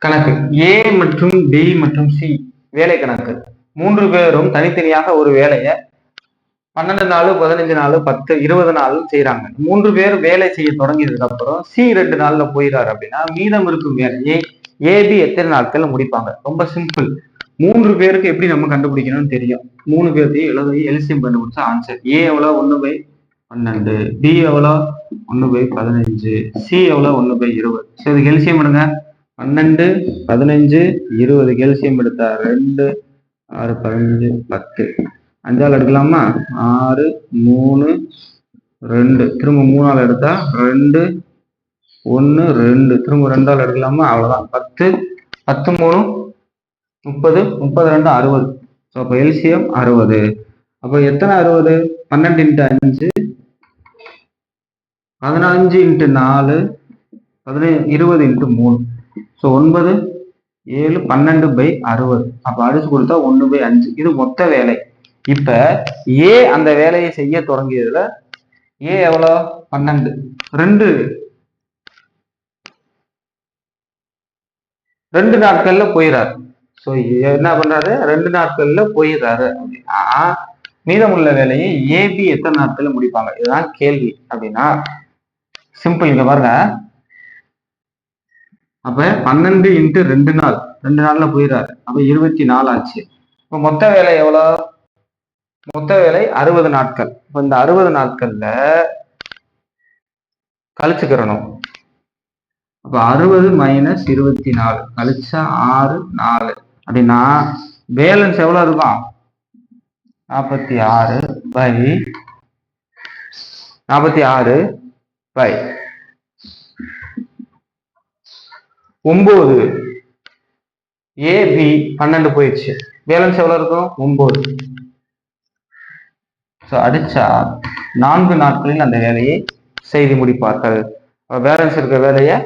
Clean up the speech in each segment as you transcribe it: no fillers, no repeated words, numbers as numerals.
கணக்கு ஏ மற்றும் பி மற்றும் சி வேலை கணக்கு. 3 பேரும் தனித்தனியாக ஒரு வேலையை 12 நாள் 15 நாள் 10 20 நாள் செய்யறாங்க. 3 பேர் வேலை செய்ய தொடங்கியதுக்கு அப்புறம் சி 2 நாள்ல போயிடாரு அப்படின்னா மீதம் இருக்கும் வேலையை ஏபி எத்தனை நாட்கள்ல முடிப்பாங்க? ரொம்ப சிம்பிள். 3 பேருக்கு எப்படி நம்ம கண்டுபிடிக்கணும்னு தெரியும். 3 பேர்த்தையும் எழுதி எல்சிஎம் கண்டுபிடிச்சா ஆன்சர். ஏ எவ்வளவு? 1/12. பி எவ்வளோ? 1/15. சி எவ்வளோ? 1/20. ஸோ இதுக்கு எல்சிஎம் எடுங்க. 12 15 20 எல்சிஎம் எடுத்தா 2 6 15 10. 5ஆல் எடுக்கலாமா? 6 3 2. திரும்ப 3ஆல் எடுத்தா 2 1 2. திரும்ப 2ஆல் எடுக்கலாமா? அவ்வளவுதான். 10 10 3 30 32 60. ஸோ அப்போ எல்சிஎம் 60. அப்போ எத்தனை 60? 12 × 5 15 × 4 20 × 3. ஸோ 9 7 12/60. அப்ப அடிச்சு கொடுத்தா 1/5. இது மொத்த வேலை. இப்ப ஏ அந்த வேலையை செய்ய தொடங்கியதுல ஏ எவ்வளோ? 12. 2 நாட்கள்ல போயிடாரு. ஸோ என்ன பண்றாரு? 2 நாட்கள்ல போயிடுறாரு அப்படின்னா மீதமுள்ள வேலையை ஏபி எத்தனை நாட்கள்ல முடிப்பாங்க? இதுதான் கேள்வி. அப்படின்னா சிம்பிள். இங்க பாருங்க. அப்ப 12 × 2 நாள் 2 நாள்ல போயிடாரு. அப்ப 24 ஆச்சு. இப்ப மொத்த வேலை எவ்வளோ? மொத்த வேலை 60 நாட்கள். இப்ப இந்த 60 நாட்கள்ல கழிச்சுக்கிறணும். அப்ப 60 - 24 கழிச்சா 6 4 அப்படின்னா பேலன்ஸ் எவ்வளவு இருக்கும்? 46/9. ஏபி 12 போயிடுச்சு. பேலன்ஸ் எவ்வளவு இருக்கும்? 9. அடிச்சா 4 நாட்களில் அந்த வேலையை செய்து முடிப்பார்கள். பேலன்ஸ் இருக்க வேலையை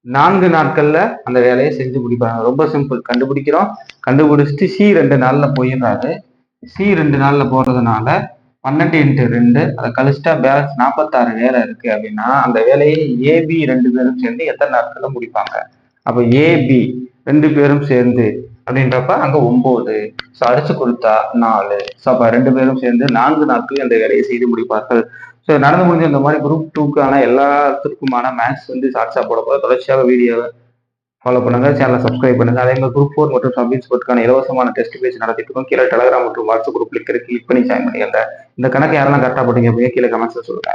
4 நாட்கள்ல அந்த வேலையை செஞ்சு முடிப்பாங்க. ரொம்ப சிம்பிள். கண்டுபிடிக்கிறோம். கண்டுபிடிச்சிட்டு சி 2 நாள்ல போயிடுறாரு. சி 2 நாள்ல போறதுனால 12 × 2 அதை கழிச்சிட்டா பேலன்ஸ் 46 வேலை இருக்கு. அப்படின்னா அந்த வேலையை ஏபி 2 பேரும் சேர்ந்து எத்தனை நாட்கள்ல முடிப்பாங்க? அப்ப ஏபி 2 பேரும் சேர்ந்து அப்படின்றப்ப அங்க 9. ஸோ அடிச்சு கொடுத்தா 4. ஸோ அப்ப 2 பேரும் சேர்ந்து 4 நாட்களில் அந்த வேலையை செய்து முடிப்பார்கள். ஸோ நடந்து முடிஞ்ச இந்த மாதிரி குரூப் 2க்கான எல்லாத்துக்குமான மேக்ஸ் ஷார்ட்ஸா போட போது தொடர்ச்சியாக வீடியோவை ஃபாலோ பண்ணுங்க. சேனலை சப்ஸ்கிரைப் பண்ணுங்க. அதே மாதிரி குரூப் 4 மற்றும் சப் இன்ஸ்பெக்டருக்கான இலவசமான டெஸ்ட் பேஜ் நடத்திட்டு இருக்கோம். கீழே டெலிகிராம் மற்றும் வாட்ஸ்அப் குரூப் லிங்க் இருக்கு. கிளிக் பண்ணி ஜாயின் பண்ணிக்கங்க. இந்த கணக்கு யாரெல்லாம் கரெக்டாக போட்டீங்க அப்படியே கீழே கமெண்ட்ஸ்ல சொல்லுங்க.